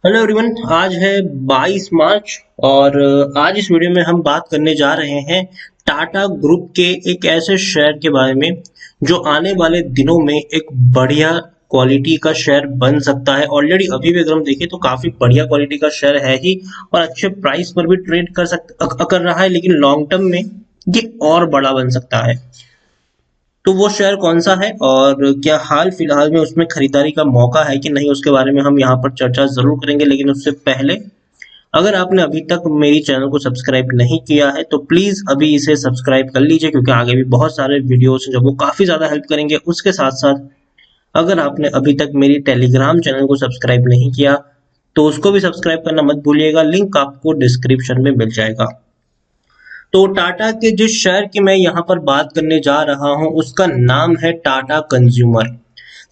Hello everyone. आज है 22 मार्च और आज इस वीडियो में हम बात करने जा रहे हैं टाटा ग्रुप के एक ऐसे शेयर के बारे में जो आने वाले दिनों में एक बढ़िया क्वालिटी का शेयर बन सकता है। ऑलरेडी अभी भी अगर हम देखें तो काफी बढ़िया क्वालिटी का शेयर है ही और अच्छे प्राइस पर भी ट्रेड कर रहा है, लेकिन लॉन्ग टर्म में ये और बड़ा बन सकता है। तो वो शेयर कौन सा है और क्या हाल फिलहाल में उसमें खरीदारी का मौका है कि नहीं, उसके बारे में हम यहाँ पर चर्चा जरूर करेंगे। लेकिन उससे पहले अगर आपने अभी तक मेरी चैनल को सब्सक्राइब नहीं किया है तो प्लीज अभी इसे सब्सक्राइब कर लीजिए, क्योंकि आगे भी बहुत सारे वीडियोस हैं जो वो काफी ज्यादा हेल्प करेंगे। उसके साथ साथ अगर आपने अभी तक मेरी टेलीग्राम चैनल को सब्सक्राइब नहीं किया तो उसको भी सब्सक्राइब करना मत भूलिएगा, लिंक आपको डिस्क्रिप्शन में मिल जाएगा। तो टाटा के जिस शेयर की मैं यहाँ पर बात करने जा रहा हूँ उसका नाम है टाटा कंज्यूमर।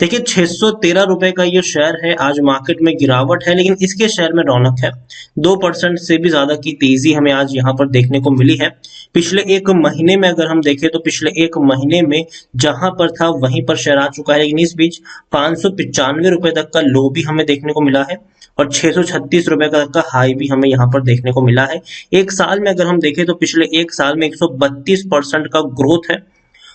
देखिए, 613 रुपए का ये शेयर है। आज मार्केट में गिरावट है लेकिन इसके शेयर में रौनक है। 2% से भी ज्यादा की तेजी हमें आज यहाँ पर देखने को मिली है। पिछले एक महीने में अगर हम देखें तो पिछले एक महीने में जहां पर था वहीं पर शेयर आ चुका है, लेकिन इस बीच 595 रुपए तक का लो भी हमें देखने को मिला है और 636 रुपए का हाई भी हमें यहाँ पर देखने को मिला है। एक साल में अगर हम देखें तो पिछले एक साल में 132% का ग्रोथ है।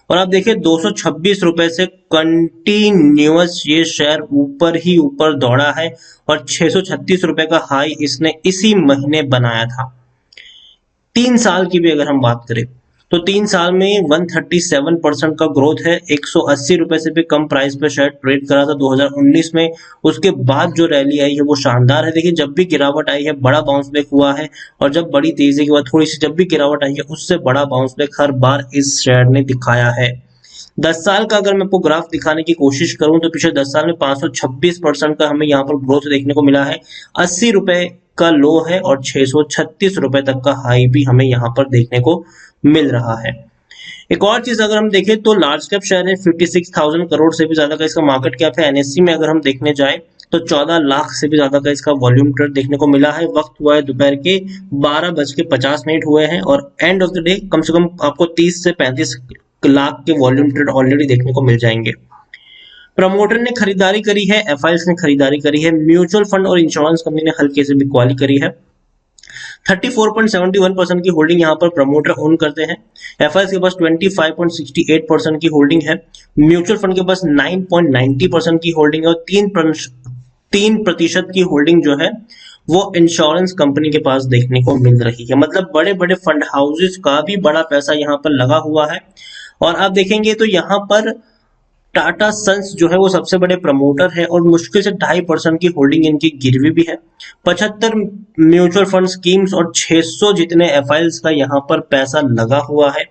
और आप देखिए 226 रुपए से कंटिन्यूअस ये शेयर ऊपर ही ऊपर दौड़ा है और 636 रुपए का हाई इसने इसी महीने बनाया था। 3 साल की भी अगर हम बात करें तो 3 साल में 137% का ग्रोथ है। 180 रुपए से भी कम प्राइस पे शेयर ट्रेड करा था 2019 में। उसके बाद जो रैली आई है वो शानदार है। देखिए, जब भी गिरावट आई है बड़ा बाउंस बैक हुआ है और जब बड़ी तेजी के बाद थोड़ी सी जब भी गिरावट आई है उससे बड़ा बाउंस बैक हर बार इस शेयर ने दिखाया है। 10 साल का अगर मैं आपको ग्राफ दिखाने की कोशिश करूं तो पिछले 10 साल में 526% का हमें यहाँ पर ग्रोथ देखने को मिला है। 80 रुपए का लो है और 636 रुपए तक का हाई भी हमें यहाँ पर देखने को मिल रहा है। एक और चीज अगर हम देखें तो लार्ज कैप शेयर है, 56,000 करोड़ से भी ज्यादा का इसका मार्केट कैप है। एनएससी में अगर हम देखने जाए तो 14 लाख से भी ज्यादा का इसका वॉल्यूम ट्रेड देखने को मिला है। वक्त हुआ है दोपहर के 12:50 हुए हैं और एंड ऑफ द डे कम से कम आपको 30 से 35 लाख के वॉल्यूम ट्रेड ऑलरेडी देखने को मिल जाएंगे। प्रमोटर ने खरीदारी करी है, एफआईएस ने खरीदारी करी है, म्यूचुअल फंड और इंश्योरेंस कंपनी ने हल्के से बिकवाली करी है। 34.71% की होल्डिंग यहाँ पर प्रमोटर ओन करते हैं। एफआईएस के पास 25.68% की होल्डिंग है। म्यूचुअल फंड के पास 9.90% की होल्डिंग है और 3% की होल्डिंग जो है वो इंश्योरेंस कंपनी के पास देखने को मिल रही है। मतलब बड़े बड़े फंड हाउसेस का भी बड़ा पैसा यहाँ पर लगा हुआ है। और आप देखेंगे तो यहाँ पर टाटा सन्स जो है वो सबसे बड़े प्रमोटर है और मुश्किल से 2.5% की होल्डिंग इनकी गिरवी भी है। 75 म्यूचुअल फंड स्कीम्स और 600 जितने एफआईएल्स का यहाँ पर पैसा लगा हुआ है।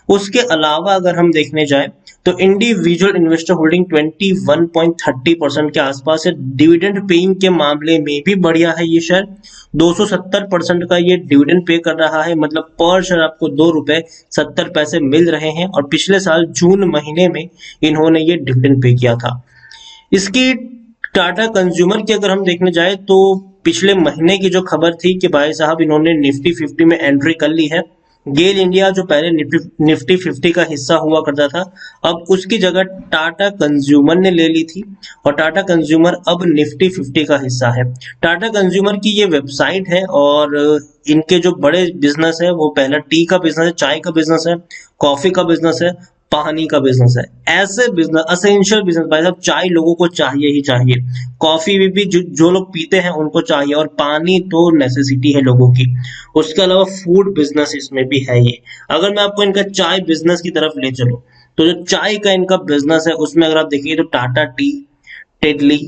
उसके अलावा अगर हम देखने जाए तो इंडिविजुअल इन्वेस्टर होल्डिंग 21.30% के आसपास है। डिविडेंड पेइंग के मामले में भी बढ़िया है ये शेयर। 270% का ये डिविडेंड पे कर रहा है, मतलब पर शेयर आपको 2 रुपए 70 पैसे मिल रहे हैं और पिछले साल जून महीने में इन्होंने ये डिविडेंड पे किया था। इसकी टाटा कंज्यूमर की अगर हम देखने जाए तो पिछले महीने की जो खबर थी कि भाई साहब इन्होंने निफ्टी 50 में एंट्री कर ली है। गेल इंडिया जो पहले निफ्टी 50 का हिस्सा हुआ करता था अब उसकी जगह टाटा कंज्यूमर ने ले ली थी और टाटा कंज्यूमर अब निफ्टी 50 का हिस्सा है। टाटा कंज्यूमर की ये वेबसाइट है और इनके जो बड़े बिजनेस है वो पहला टी का बिजनेस है, चाय का बिजनेस है, कॉफी का बिजनेस है, पानी का बिजनेस है। ऐसे बिजनेस असेंशियल बिजनेस, भाई साहब चाय लोगों को चाहिए ही चाहिए, कॉफी भी जो लोग पीते हैं उनको चाहिए और पानी तो नेसेसिटी है लोगों की। उसके अलावा फूड बिजनेस इसमें भी है ये। अगर मैं आपको इनका चाय बिजनेस की तरफ ले चलूं तो जो चाय का इनका बिजनेस है उसमें अगर आप देखिए तो टाटा टी, टेटली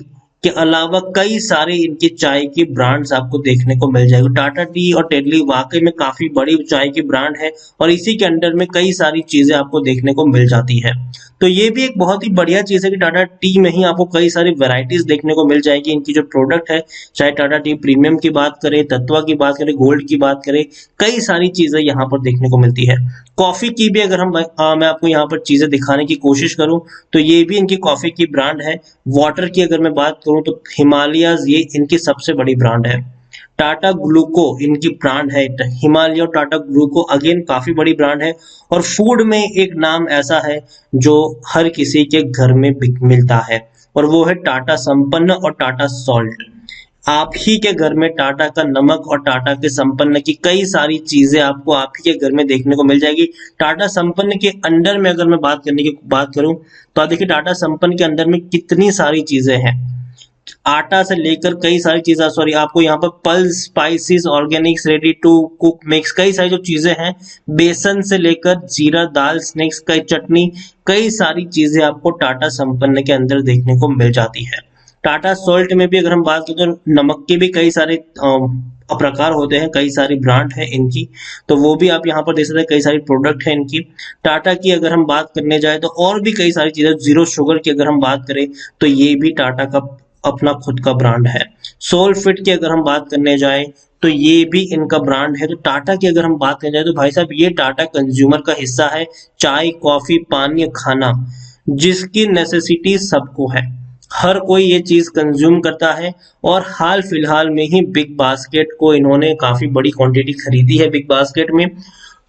के अलावा कई सारे इनकी चाय की ब्रांड्स आपको देखने को मिल जाएगी। टाटा टी और टेटली वाकई में काफी बड़ी चाय की ब्रांड है और इसी के अंडर में कई सारी चीजें आपको देखने को मिल जाती है। तो ये भी एक बहुत ही बढ़िया चीज है कि टाटा टी में ही आपको कई सारी वैरायटीज देखने को मिल जाएगी। इनकी जो प्रोडक्ट है, चाहे टाटा टी प्रीमियम की बात करें, तत्वा की बात करें, गोल्ड की बात करें, कई सारी चीजें यहाँ पर देखने को मिलती है। कॉफी की भी अगर मैं आपको यहाँ पर चीजें दिखाने की कोशिश करूं तो ये भी इनकी कॉफी की ब्रांड है। वाटर की अगर मैं बात करूं तो हिमालयाज ये इनकी सबसे बड़ी ब्रांड है। टाटा ग्लूको इनकी ब्रांड है, हिमालय और टाटा ग्लूको अगेन काफी बड़ी ब्रांड है। और फूड में एक नाम ऐसा है जो हर किसी के घर में मिलता है और वो है टाटा संपन्न और टाटा सॉल्ट। आप ही के घर में टाटा का नमक और टाटा के संपन्न की कई सारी चीजें आपको आप ही के घर में देखने को मिल जाएगी। टाटा संपन्न के अंडर में अगर मैं बात करूं तो आप देखिए टाटा संपन्न के अंदर में कितनी सारी चीजें हैं। आटा से लेकर कई सारी चीजें, सॉरी, आपको यहाँ पर pulse, spices, organics, ready to cook mix, कई सारी जो चीजें हैं, बेसन से लेकर जीरा, दाल, स्नैक्स, कई चटनी, कई सारी चीजें आपको टाटा संपन्न के अंदर देखने को मिल जाती है। टाटा सोल्ट में भी अगर हम बात करें तो नमक के भी कई सारे प्रकार होते हैं, कई सारी ब्रांड है इनकी, तो वो भी आप यहाँ पर देख सकते हैं, कई सारी प्रोडक्ट है इनकी। टाटा की अगर हम बात करने जाए तो और भी कई सारी चीजें, जीरो शुगर की अगर हम बात करें तो ये भी टाटा का अपना खुद का ब्रांड है। सोल फिट की अगर हम बात करने जाए तो ये भी इनका ब्रांड है। तो टाटा की अगर हम बात करने जाए तो भाई साहब ये टाटा कंज्यूमर का हिस्सा है। चाय, कॉफी, पानी, खाना, जिसकी नेसेसिटी सबको है, हर कोई ये चीज कंज्यूम करता है। और हाल फिलहाल में ही बिग बास्केट को इन्होंने काफी बड़ी क्वांटिटी खरीदी है बिग बास्केट में।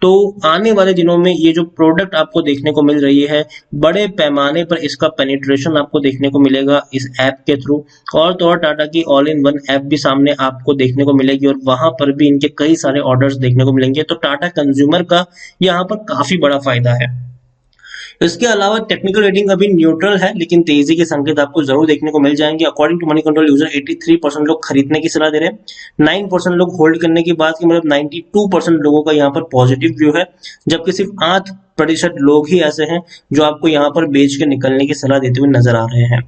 तो आने वाले दिनों में ये जो प्रोडक्ट आपको देखने को मिल रही है, बड़े पैमाने पर इसका पेनिट्रेशन आपको देखने को मिलेगा इस ऐप के थ्रू। और तो और टाटा की ऑल इन वन ऐप भी सामने आपको देखने को मिलेगी और वहां पर भी इनके कई सारे ऑर्डर्स देखने को मिलेंगे। तो टाटा कंज्यूमर का यहाँ पर काफी बड़ा फायदा है। इसके अलावा टेक्निकल रेटिंग अभी न्यूट्रल है, लेकिन तेजी के संकेत आपको जरूर देखने को मिल जाएंगे। According to Moneycontrol user 83% लोग खरीदने की सलाह दे रहे हैं, 9% लोग होल्ड करने की बात की, मतलब 92% लोगों का यहाँ पर पॉजिटिव व्यू है, जबकि सिर्फ 8% लोग ही ऐसे हैं जो आपको यहाँ पर बेच के निकलने की सलाह देते हुए नजर आ रहे हैं।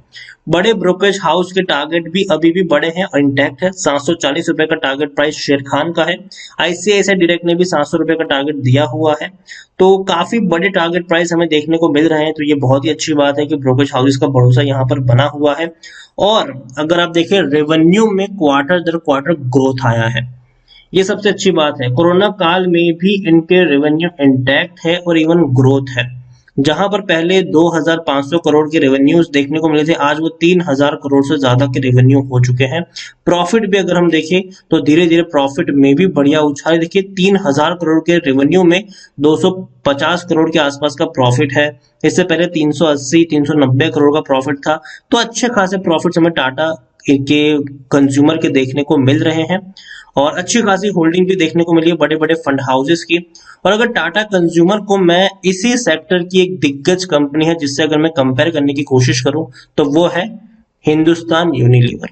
बड़े ब्रोकरेज हाउस के टारगेट भी अभी भी बड़े हैं और इंटैक्ट है। 740 रुपए का टारगेट प्राइस शेर खान का है। आईसीआईसीआई डायरेक्ट ने भी 700 रुपए का टारगेट दिया हुआ है। तो काफी बड़े टारगेट प्राइस हमें देखने को मिल रहे हैं। तो ये बहुत ही अच्छी बात है कि ब्रोकरेज हाउसेस का भरोसा यहाँ पर बना हुआ है। और अगर आप देखें रेवेन्यू में क्वार्टर दर क्वार्टर ग्रोथ आया है, ये सबसे अच्छी बात है। कोरोना काल में भी इनके रेवेन्यू इंटैक्ट है और इवन ग्रोथ है। जहां पर पहले 2500 करोड़ के रेवेन्यूज देखने को मिले थे, आज वो 3000 करोड़ से ज्यादा के रेवेन्यू हो चुके हैं। प्रॉफिट भी अगर हम देखें तो धीरे धीरे प्रॉफिट में भी बढ़िया उछाल, देखिए 3000 करोड़ के रेवेन्यू में 250 करोड़ के आसपास का प्रॉफिट है। इससे पहले 380-390 करोड़ का प्रॉफिट था। तो अच्छे खासे प्रॉफिट हमें टाटा के कंज्यूमर के देखने को मिल रहे हैं और अच्छी खासी होल्डिंग भी देखने को मिली है बड़े बड़े फंड हाउसेस की। और अगर टाटा कंज्यूमर को मैं इसी सेक्टर की एक दिग्गज कंपनी है जिससे अगर मैं कंपेयर करने की कोशिश करूं तो वो है हिंदुस्तान यूनिलीवर।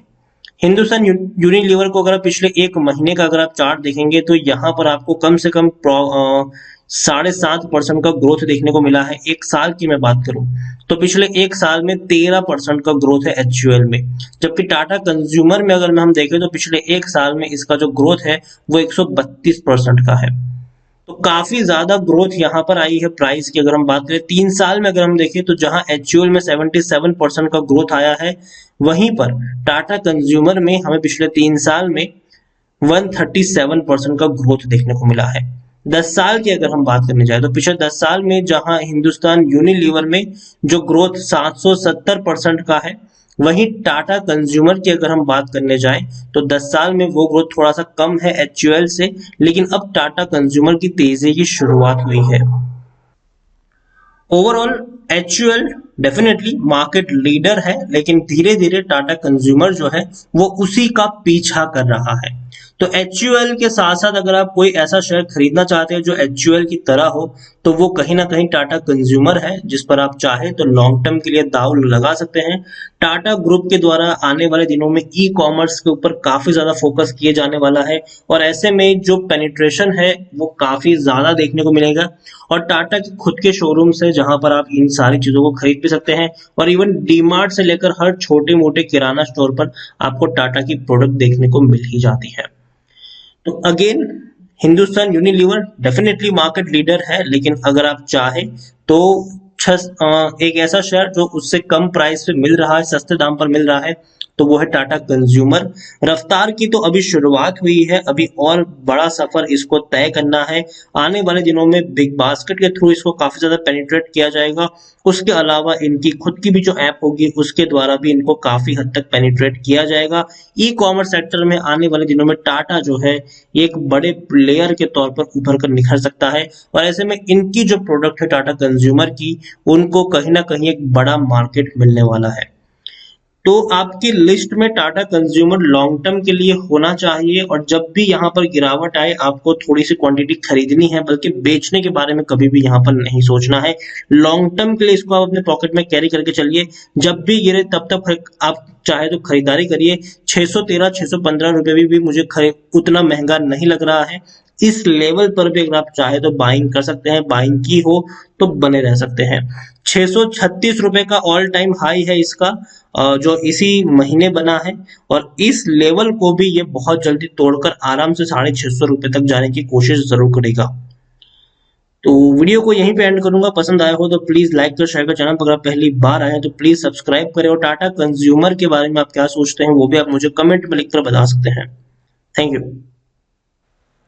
हिंदुस्तान यूनिलीवर को अगर आप पिछले एक महीने का अगर आप चार्ट देखेंगे तो यहाँ पर आपको कम से कम 7.5% का ग्रोथ देखने को मिला है। एक साल की मैं बात करूं तो पिछले एक साल में 13% का ग्रोथ है एचयूएल में। जबकि टाटा कंज्यूमर में अगर हम देखें तो पिछले एक साल में इसका जो ग्रोथ है वो 132% का है। तो काफी ज्यादा ग्रोथ यहाँ पर आई है। प्राइस की अगर हम बात करें 3 साल में अगर हम देखें तो जहां एचयूएल में 77% का ग्रोथ आया है, वहीं पर टाटा कंज्यूमर में हमें पिछले 3 साल में 137% का ग्रोथ देखने को मिला है। 10 साल की अगर हम बात करने जाए तो पिछले 10 साल में जहां हिंदुस्तान यूनिलीवर में जो ग्रोथ 770% का है, वहीं टाटा कंज्यूमर की अगर हम बात करने जाएं तो 10 साल में वो ग्रोथ थोड़ा सा कम है एचयूएल से, लेकिन अब टाटा कंज्यूमर की तेजी की शुरुआत हुई है। Overall HUL definitely market leader है, लेकिन धीरे धीरे टाटा कंज्यूमर जो है वो उसी का पीछा कर रहा है। तो एचयूएल के साथ साथ अगर आप कोई ऐसा शेयर खरीदना चाहते हैं जो एचयूएल की तरह हो, तो वो कहीं ना कहीं टाटा कंज्यूमर है, जिस पर आप चाहे तो लॉन्ग टर्म के लिए दाव लगा सकते हैं। टाटा ग्रुप के द्वारा आने वाले दिनों में ई कॉमर्स के ऊपर काफी ज्यादा फोकस किए जाने वाला है और ऐसे में जो पेनिट्रेशन है वो काफी ज्यादा देखने को मिलेगा। और टाटा के खुद के शोरूम से जहां पर आप इन सारी चीजों को खरीद भी सकते हैं और इवन डीमार्ट से लेकर हर छोटे मोटे किराना स्टोर पर आपको टाटा की प्रोडक्ट देखने को मिल ही जाती है। तो again Hindustan Unilever definitely market leader है, लेकिन अगर आप चाहे तो एक ऐसा शेयर जो उससे कम प्राइस पे मिल रहा है, सस्ते दाम पर मिल रहा है, तो वो है टाटा कंज्यूमर। रफ्तार की तो अभी शुरुआत हुई है, अभी और बड़ा सफर इसको तय करना है। आने वाले दिनों में बिग बास्केट के थ्रू इसको काफी ज्यादा पेनिट्रेट किया जाएगा। उसके अलावा इनकी खुद की भी जो ऐप होगी उसके द्वारा भी इनको काफी हद तक पेनिट्रेट किया जाएगा। ई कॉमर्स सेक्टर में आने वाले दिनों में टाटा जो है एक बड़े प्लेयर के तौर पर उभर कर निखर सकता है और ऐसे में इनकी जो प्रोडक्ट है टाटा कंज्यूमर की, उनको कहीं ना कहीं एक बड़ा मार्केट मिलने वाला है। तो आपकी लिस्ट में टाटा कंज्यूमर लॉन्ग टर्म के लिए होना चाहिए, और जब भी यहाँ पर गिरावट आए आपको थोड़ी सी क्वांटिटी खरीदनी है, बल्कि बेचने के बारे में कभी भी यहाँ पर नहीं सोचना है। लॉन्ग टर्म के लिए इसको आप अपने पॉकेट में कैरी करके चलिए, जब भी गिरे तब तक आप चाहे तो खरीदारी करिए। 613 615 रुपए भी मुझे उतना महंगा नहीं लग रहा है। इस लेवल पर भी अगर आप चाहे तो बाइंग कर सकते हैं, बाइंग की हो तो बने रह सकते हैं। 636 रुपए का ऑल टाइम हाई है इसका, जो इसी महीने बना है, और इस लेवल को भी ये बहुत जल्दी तोड़कर आराम से 650 रुपए तक जाने की कोशिश जरूर करेगा। तो वीडियो को यहीं पे एंड करूंगा। पसंद आया हो तो प्लीज लाइक कर, शेयर कर, चैनल पर अगर पहली बार आए हैं तो प्लीज सब्सक्राइब करें, और टाटा कंज्यूमर के बारे में आप क्या सोचते हैं वो भी आप मुझे कमेंट में लिखकर बता सकते हैं। Thank you.